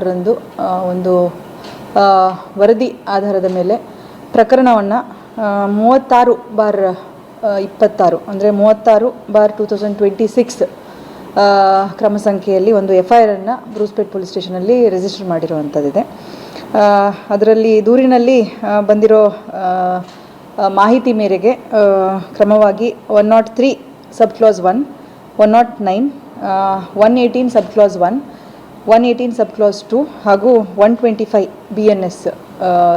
ರಂದು ಒಂದು ವರದಿ ಆಧಾರದ ಮೇಲೆ ಪ್ರಕರಣವನ್ನು 36/26 ಅಂದರೆ 36/2026 ಕ್ರಮ ಸಂಖ್ಯೆಯಲ್ಲಿ ಒಂದು FIR ಅನ್ನು ಬ್ರೂಸ್ಪೇಟ್ ಪೊಲೀಸ್ ಸ್ಟೇಷನಲ್ಲಿ ರಿಜಿಸ್ಟರ್ ಮಾಡಿರುವಂಥದ್ದಿದೆ. ಅದರಲ್ಲಿ ದೂರಿನಲ್ಲಿ ಬಂದಿರೋ ಮಾಹಿತಿ ಮೇರೆಗೆ ಕ್ರಮವಾಗಿ 103 ಸಬ್ ಕ್ಲಾಸ್ 1, 109, 118 ಸಬ್ ಕ್ಲಾಸ್ 1, 118 ಸಬ್ ಕ್ಲಾಸ್ 2 ಹಾಗೂ 125 BNS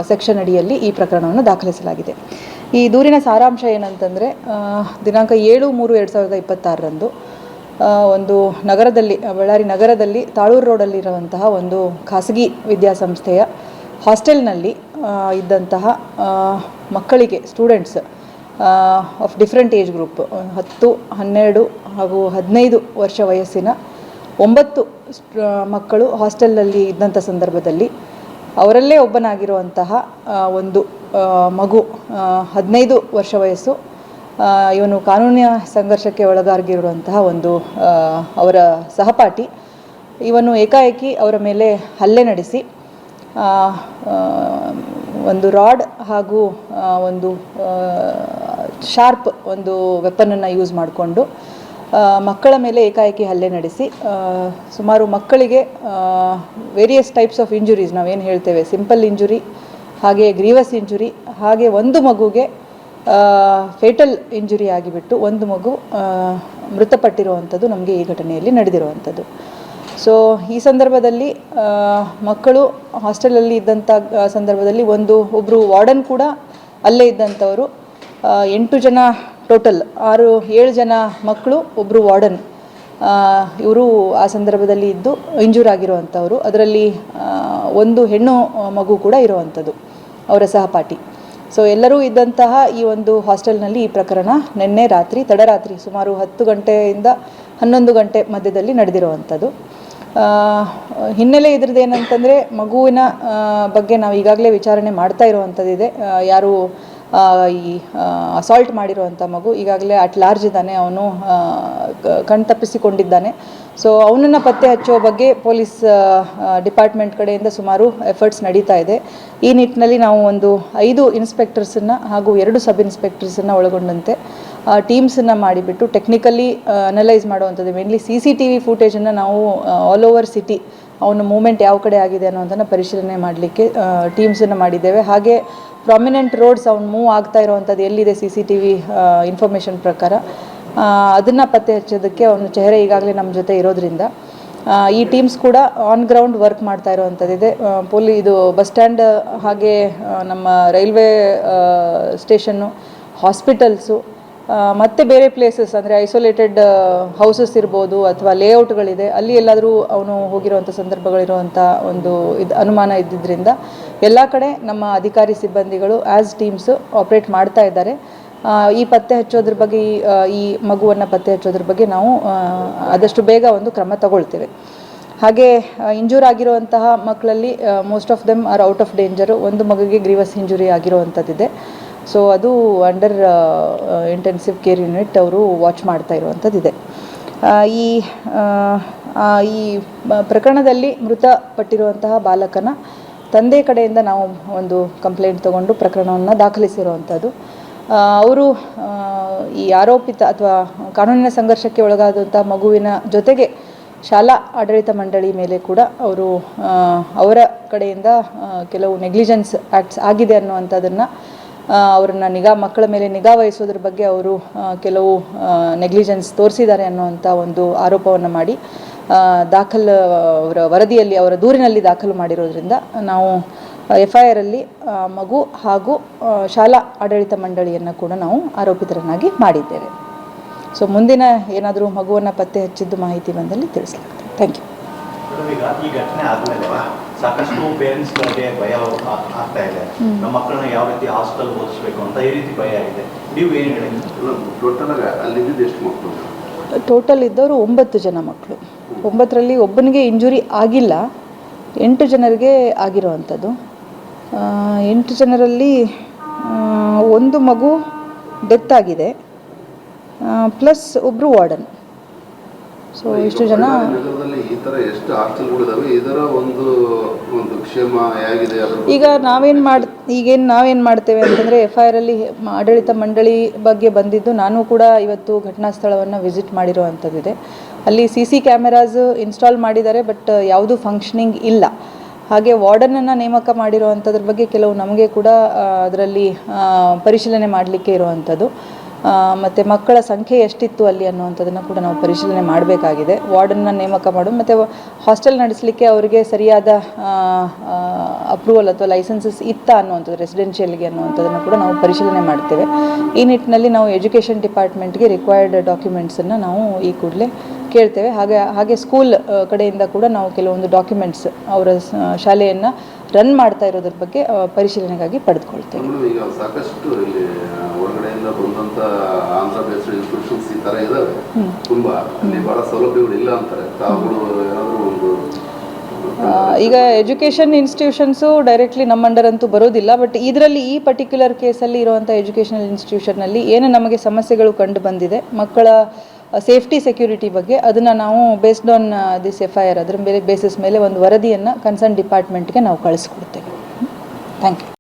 ಸೆಕ್ಷನ್ ಅಡಿಯಲ್ಲಿ ಈ ಪ್ರಕರಣವನ್ನು ದಾಖಲಿಸಲಾಗಿದೆ. ಈ ದೂರಿನ ಸಾರಾಂಶ ಏನಂತಂದರೆ, ದಿನಾಂಕ 7/3/2026 ಒಂದು ನಗರದಲ್ಲಿ, ಬಳ್ಳಾರಿ ನಗರದಲ್ಲಿ ತಾಳೂರು ರೋಡಲ್ಲಿರುವಂತಹ ಒಂದು ಖಾಸಗಿ ವಿದ್ಯಾಸಂಸ್ಥೆಯ ಹಾಸ್ಟೆಲ್ನಲ್ಲಿ ಇದ್ದಂತಹ ಮಕ್ಕಳಿಗೆ, students of different age group 10, 12 ಹಾಗೂ 15 ವರ್ಷ ವಯಸ್ಸಿನ 9 ಮಕ್ಕಳು ಹಾಸ್ಟೆಲ್ನಲ್ಲಿ ಇದ್ದಂಥ ಸಂದರ್ಭದಲ್ಲಿ ಅವರಲ್ಲೇ ಒಬ್ಬನಾಗಿರುವಂತಹ ಒಂದು ಮಗು 15 ವರ್ಷ ವಯಸ್ಸು, ಇವನು ಕಾನೂನಿನ ಸಂಘರ್ಷಕ್ಕೆ ಒಳಗಾಗಿರುವಂತಹ ಒಂದು ಅವರ ಸಹಪಾಠಿ, ಇವನು ಏಕಾಏಕಿ ಅವರ ಮೇಲೆ ಹಲ್ಲೆ ನಡೆಸಿ ಒಂದು ರಾಡ್ ಹಾಗೂ ಒಂದು ಶಾರ್ಪ್ ಒಂದು ವೆಪನನ್ನು ಯೂಸ್ ಮಾಡಿಕೊಂಡು ಮಕ್ಕಳ ಮೇಲೆ ಏಕಾಏಕಿ ಹಲ್ಲೆ ನಡೆಸಿ ಸುಮಾರು ಮಕ್ಕಳಿಗೆ ವೇರಿಯಸ್ ಟೈಪ್ಸ್ ಆಫ್ ಇಂಜುರೀಸ್, ನಾವೇನು ಹೇಳ್ತೇವೆ ಸಿಂಪಲ್ ಇಂಜುರಿ, ಹಾಗೆ ಗ್ರೀವಸ್ ಇಂಜುರಿ, ಹಾಗೆ ಒಂದು ಮಗುಗೆ ಫೇಟಲ್ ಇಂಜುರಿ ಆಗಿಬಿಟ್ಟು ಒಂದು ಮಗು ಮೃತಪಟ್ಟಿರುವಂಥದ್ದು ನಮಗೆ ಈ ಘಟನೆಯಲ್ಲಿ ನಡೆದಿರುವಂಥದ್ದು. ಸೊ ಈ ಸಂದರ್ಭದಲ್ಲಿ ಮಕ್ಕಳು ಹಾಸ್ಟೆಲಲ್ಲಿ ಇದ್ದಂಥ ಸಂದರ್ಭದಲ್ಲಿ ಒಬ್ಬರು ವಾರ್ಡನ್ ಕೂಡ ಅಲ್ಲೇ ಇದ್ದಂಥವರು, 8 ಜನ ಟೋಟಲ್, 7 ಜನ ಮಕ್ಕಳು, ಒಬ್ಬರು ವಾರ್ಡನ್, ಇವರು ಆ ಸಂದರ್ಭದಲ್ಲಿ ಇದ್ದು ಇಂಜೂರ್ ಆಗಿರುವಂಥವರು. ಅದರಲ್ಲಿ ಒಂದು ಹೆಣ್ಣು ಮಗು ಕೂಡ ಇರುವಂಥದ್ದು, ಅವರ ಸಹಪಾಠಿ. ಸೊ ಎಲ್ಲರೂ ಇದ್ದಂತಹ ಈ ಒಂದು ಹಾಸ್ಟೆಲ್ನಲ್ಲಿ ಈ ಪ್ರಕರಣ ನಿನ್ನೆ ರಾತ್ರಿ, ತಡರಾತ್ರಿ ಸುಮಾರು 10 ಗಂಟೆಯಿಂದ 11 ಗಂಟೆ ಮಧ್ಯದಲ್ಲಿ ನಡೆದಿರುವಂಥದ್ದು. ಹಿನ್ನೆಲೆ ಇದ್ರದ್ದು ಏನಂತಂದರೆ, ಮಗುವಿನ ಬಗ್ಗೆ ನಾವು ಈಗಾಗಲೇ ವಿಚಾರಣೆ ಮಾಡ್ತಾ ಇರುವಂಥದ್ದಿದೆ. ಯಾರು ಈ ಅಸಾಲ್ಟ್ ಮಾಡಿರುವಂಥ ಮಗು ಈಗಾಗಲೇ ಅಟ್ ಲಾರ್ಜ್ ಇದ್ದಾನೆ, ಅವನು ಕಣ್ತಪ್ಪಿಸಿಕೊಂಡಿದ್ದಾನೆ. ಸೊ ಅವನನ್ನು ಪತ್ತೆ ಹಚ್ಚುವ ಬಗ್ಗೆ ಪೊಲೀಸ್ ಡಿಪಾರ್ಟ್ಮೆಂಟ್ ಕಡೆಯಿಂದ ಸುಮಾರು ಎಫರ್ಟ್ಸ್ ನಡೀತಾ ಇದೆ. ಈ ನಿಟ್ಟಿನಲ್ಲಿ ನಾವು ಒಂದು 5 ಇನ್ಸ್ಪೆಕ್ಟರ್ಸನ್ನು ಹಾಗೂ 2 ಸಬ್ ಇನ್ಸ್ಪೆಕ್ಟರ್ಸನ್ನು ಒಳಗೊಂಡಂತೆ ಟೀಮ್ಸನ್ನು ಮಾಡಿಬಿಟ್ಟು ಟೆಕ್ನಿಕಲಿ ಅನಲೈಸ್ ಮಾಡುವಂಥದ್ದು, ಮೇನ್ಲಿ CCTV ಫೂಟೇಜನ್ನು ನಾವು ಆಲ್ ಓವರ್ ಸಿಟಿ ಅವನ ಮೂಮೆಂಟ್ ಯಾವ ಕಡೆ ಆಗಿದೆ ಅನ್ನೋದನ್ನು ಪರಿಶೀಲನೆ ಮಾಡಲಿಕ್ಕೆ ಟೀಮ್ಸನ್ನು ಮಾಡಿದ್ದೇವೆ. ಹಾಗೆ ಪ್ರಾಮಿನೆಂಟ್ ರೋಡ್ಸ್ ಅವ್ನು ಮೂವ್ ಆಗ್ತಾ ಇರುವಂಥದ್ದು ಎಲ್ಲಿದೆ CCTV ಇನ್ಫಾರ್ಮೇಷನ್ ಪ್ರಕಾರ ಅದನ್ನು ಪತ್ತೆ ಹಚ್ಚೋದಕ್ಕೆ ಅವನ ಚೆಹರೆ ಈಗಾಗಲೇ ನಮ್ಮ ಜೊತೆ ಇರೋದ್ರಿಂದ ಈ ಟೀಮ್ಸ್ ಕೂಡ ಆನ್ ಗ್ರೌಂಡ್ ವರ್ಕ್ ಮಾಡ್ತಾ ಇರುವಂಥದ್ದಿದೆ. ಇದು ಬಸ್ ಸ್ಟ್ಯಾಂಡ್, ಹಾಗೆ ನಮ್ಮ ರೈಲ್ವೆ ಸ್ಟೇಷನ್ನು, ಹಾಸ್ಪಿಟಲ್ಸು, ಮತ್ತು ಬೇರೆ ಪ್ಲೇಸಸ್ ಅಂದರೆ ಐಸೋಲೇಟೆಡ್ ಹೌಸಸ್ ಇರ್ಬೋದು ಅಥವಾ ಲೇಔಟ್ಗಳಿದೆ, ಅಲ್ಲಿ ಎಲ್ಲಾದರೂ ಅವನು ಹೋಗಿರುವಂಥ ಸಂದರ್ಭಗಳಿರುವಂಥ ಒಂದು ಅನುಮಾನ ಇದ್ದಿದ್ದರಿಂದ ಎಲ್ಲ ಕಡೆ ನಮ್ಮ ಅಧಿಕಾರಿ ಸಿಬ್ಬಂದಿಗಳು ಆ್ಯಸ್ ಟೀಮ್ಸ್ ಆಪ್ರೇಟ್ ಮಾಡ್ತಾ ಇದ್ದಾರೆ. ಈ ಪತ್ತೆ ಹಚ್ಚೋದ್ರ ಬಗ್ಗೆ, ಈ ಮಗುವನ್ನು ಪತ್ತೆ ಹಚ್ಚೋದ್ರ ಬಗ್ಗೆ ನಾವು ಆದಷ್ಟು ಬೇಗ ಒಂದು ಕ್ರಮ ತಗೊಳ್ತೇವೆ. ಹಾಗೆ ಇಂಜೂರ್ ಆಗಿರುವಂತಹ ಮಕ್ಕಳಲ್ಲಿ most of them are out of danger. ಒಂದು ಮಗುಗೆ ಗ್ರೀವಸ್ ಇಂಜುರಿ ಆಗಿರುವಂಥದ್ದಿದೆ. ಸೊ ಅದು ಅಂಡರ್ ಇಂಟೆನ್ಸಿವ್ ಕೇರ್ ಯೂನಿಟ್ ಅವರು ವಾಚ್ ಮಾಡ್ತಾ ಇರುವಂಥದ್ದಿದೆ. ಈ ಪ್ರಕರಣದಲ್ಲಿ ಮೃತಪಟ್ಟಿರುವಂತಹ ಬಾಲಕನ ತಂದೆ ಕಡೆಯಿಂದ ನಾವು ಒಂದು ಕಂಪ್ಲೇಂಟ್ ತಗೊಂಡು ಪ್ರಕರಣವನ್ನು ದಾಖಲಿಸಿರುವಂಥದ್ದು. ಅವರು ಈ ಆರೋಪಿತ ಅಥವಾ ಕಾನೂನಿನ ಸಂಘರ್ಷಕ್ಕೆ ಒಳಗಾದಂಥ ಮಗುವಿನ ಜೊತೆಗೆ ಶಾಲಾ ಆಡಳಿತ ಮಂಡಳಿ ಮೇಲೆ ಕೂಡ ಅವರ ಕಡೆಯಿಂದ ಕೆಲವು ನೆಗ್ಲಿಜೆನ್ಸ್ ಆ್ಯಕ್ಟ್ಸ್ ಆಗಿದೆ ಅನ್ನುವಂಥದ್ದನ್ನು, ಅವರನ್ನು ಮಕ್ಕಳ ಮೇಲೆ ನಿಗಾ ವಹಿಸೋದ್ರ ಬಗ್ಗೆ ಅವರು ಕೆಲವು ನೆಗ್ಲಿಜೆನ್ಸ್ ತೋರಿಸಿದ್ದಾರೆ ಅನ್ನುವಂಥ ಒಂದು ಆರೋಪವನ್ನು ಮಾಡಿ ಅವರ ವರದಿಯಲ್ಲಿ, ಅವರ ದೂರಿನಲ್ಲಿ ದಾಖಲು ಮಾಡಿರೋದ್ರಿಂದ ನಾವು FIR ಅಲ್ಲಿ ಮಗು ಹಾಗೂ ಶಾಲಾ ಆಡಳಿತ ಮಂಡಳಿಯನ್ನು ಕೂಡ ನಾವು ಆರೋಪಿತರನ್ನಾಗಿ ಮಾಡಿದ್ದೇವೆ. ಸೊ ಮುಂದಿನ ಏನಾದರೂ ಮಗುವನ್ನು ಪತ್ತೆ ಹಚ್ಚಿದ್ದು ಮಾಹಿತಿ ಬಂದಲ್ಲಿ ತಿಳಿಸಲಾಗ್ತದೆ. Thank you. ಈ ಘಟನೆ ಆದಮೇಲೆ ಸಾಕಷ್ಟು ಪೇರೆಂಟ್ಸ್ಗಳಿಗೆ ಭಯ ಆಗ್ತಾ ಇದೆ, ನಮ್ಮ ಮಕ್ಕಳನ್ನ ಯಾವ ರೀತಿ ಹಾಸ್ಟೆಲ್ ಓದಿಸ್ಬೇಕು ಅಂತ ಈ ರೀತಿ ಭಯ ಆಗಿದೆ. ನೀವು ಏನು ಹೇಳಿ? ಟೋಟಲ್ ಇದ್ದವರು 9 ಜನ ಮಕ್ಕಳು. 9ರಲ್ಲಿ ಒಬ್ಬನಿಗೆ ಇಂಜುರಿ ಆಗಿಲ್ಲ, 8 ಜನರಿಗೆ ಆಗಿರುವಂಥದ್ದು. 8 ಜನರಲ್ಲಿ ಒಂದು ಮಗು ಡೆತ್ ಆಗಿದೆ, ಪ್ಲಸ್ ಒಬ್ಬರು ವಾರ್ಡನ್. ಸೊ ಇಷ್ಟು ಜನ ಈ ಥರ ಎಷ್ಟು ಹಾಸ್ಟೆಲ್ಗಳಿದಾವೆ, ಇದರ ಒಂದು ಕ್ಷೇಮ ಹೇಗಿದೆ ಈಗ ನಾವೇನು ಮಾಡ್ತೇವೆ ಅಂತಂದರೆ FIR ಅಲ್ಲಿ ಆಡಳಿತ ಮಂಡಳಿ ಬಗ್ಗೆ ಬಂದಿದ್ದು, ನಾನು ಕೂಡ ಇವತ್ತು ಘಟನಾ ಸ್ಥಳವನ್ನು ವಿಸಿಟ್ ಮಾಡಿರುವಂಥದ್ದಿದೆ. ಅಲ್ಲಿ CC ಕ್ಯಾಮೆರಾಸ್ ಇನ್ಸ್ಟಾಲ್ ಮಾಡಿದ್ದಾರೆ, ಬಟ್ ಯಾವುದೂ ಫಂಕ್ಷನಿಂಗ್ ಇಲ್ಲ. ಹಾಗೆ ವಾರ್ಡನನ್ನು ನೇಮಕ ಮಾಡಿರುವಂಥದ್ರ ಬಗ್ಗೆ ಕೆಲವು ನಮಗೆ ಕೂಡ ಅದರಲ್ಲಿ ಪರಿಶೀಲನೆ ಮಾಡಲಿಕ್ಕೆ ಇರುವಂಥದ್ದು. ಮತ್ತು ಮಕ್ಕಳ ಸಂಖ್ಯೆ ಎಷ್ಟಿತ್ತು ಅಲ್ಲಿ ಅನ್ನುವಂಥದ್ದನ್ನು ಕೂಡ ನಾವು ಪರಿಶೀಲನೆ ಮಾಡಬೇಕಾಗಿದೆ. ವಾರ್ಡನ್ನ ನೇಮಕ ಮಾಡು ಮತ್ತು ಹಾಸ್ಟೆಲ್ ನಡೆಸಲಿಕ್ಕೆ ಅವರಿಗೆ ಸರಿಯಾದ ಅಪ್ರೂವಲ್ ಅಥವಾ ಲೈಸೆನ್ಸಸ್ ಇತ್ತಾ ಅನ್ನುವಂಥದ್ದು ರೆಸಿಡೆನ್ಷಿಯಲ್ಗೆ ಅನ್ನುವಂಥದ್ದನ್ನು ಕೂಡ ನಾವು ಪರಿಶೀಲನೆ ಮಾಡ್ತೇವೆ. ಈ ನಿಟ್ಟಿನಲ್ಲಿ ನಾವು ಎಜುಕೇಷನ್ ಡಿಪಾರ್ಟ್ಮೆಂಟ್ಗೆ ರಿಕ್ವೈರ್ಡ್ ಡಾಕ್ಯುಮೆಂಟ್ಸನ್ನು ನಾವು ಈ ಕೂಡಲೇ ಕೇಳ್ತೇವೆ. ಹಾಗೆ ಸ್ಕೂಲ್ ಕಡೆಯಿಂದ ಕೂಡ ನಾವು ಕೆಲವೊಂದು ಡಾಕ್ಯುಮೆಂಟ್ಸ್ ಅವರ ಶಾಲೆಯನ್ನು ರನ್ ಮಾಡ್ತಾ ಇರೋದ್ರ ಬಗ್ಗೆ ಪರಿಶೀಲನೆಗಾಗಿ ಪಡೆದುಕೊಳ್ತೇವೆ. ಈಗ ಸಾಕಷ್ಟು ಇಲ್ಲಿ ಹೊರಗಡೆಯಿಂದ ಬಂದಂಥ ಆಂಧ್ರ ಬೇಸ್ಡ್ ಇನ್ಸ್ಟಿಟ್ಯೂಷನ್ಸ್ ಈ ಥರ ಇದ್ದಾವೆ, ತುಂಬ ಅಲ್ಲಿ ಭಾಳ ಸೌಲಭ್ಯಗಳು ಇಲ್ಲ ಅಂತಾರೆ. ತಾವುಗಳು ಏನಾದರೂ ಒಂದು ಈಗ ಎಜುಕೇಷನ್ ಇನ್ಸ್ಟಿಟ್ಯೂಷನ್ಸು ಡೈರೆಕ್ಟ್ಲಿ ನಮ್ಮ ಅಂಡರ್ ಅಂತೂ ಬರೋದಿಲ್ಲ. ಬಟ್ ಇದರಲ್ಲಿ ಈ ಪರ್ಟಿಕ್ಯುಲರ್ ಕೇಸಲ್ಲಿ ಇರುವಂಥ ಎಜುಕೇಷನಲ್ ಇನ್ಸ್ಟಿಟ್ಯೂಷನ್ನಲ್ಲಿ ಏನು ನಮಗೆ ಸಮಸ್ಯೆಗಳು ಕಂಡು ಬಂದಿದೆ ಮಕ್ಕಳ ಸೇಫ್ಟಿ ಸೆಕ್ಯೂರಿಟಿ ಬಗ್ಗೆ, ಅದನ್ನು ನಾವು ಬೇಸ್ಡ್ ಆನ್ ದಿಸ್ FIR ಅದರ ಬೇಸಿಸ್ ಮೇಲೆ ಒಂದು ವರದಿಯನ್ನು ಕನ್ಸರ್ನ್ ಡಿಪಾರ್ಟ್ಮೆಂಟ್ಗೆ ನಾವು ಕಳಿಸ್ಕೊಡ್ತೇವೆ. Thank you.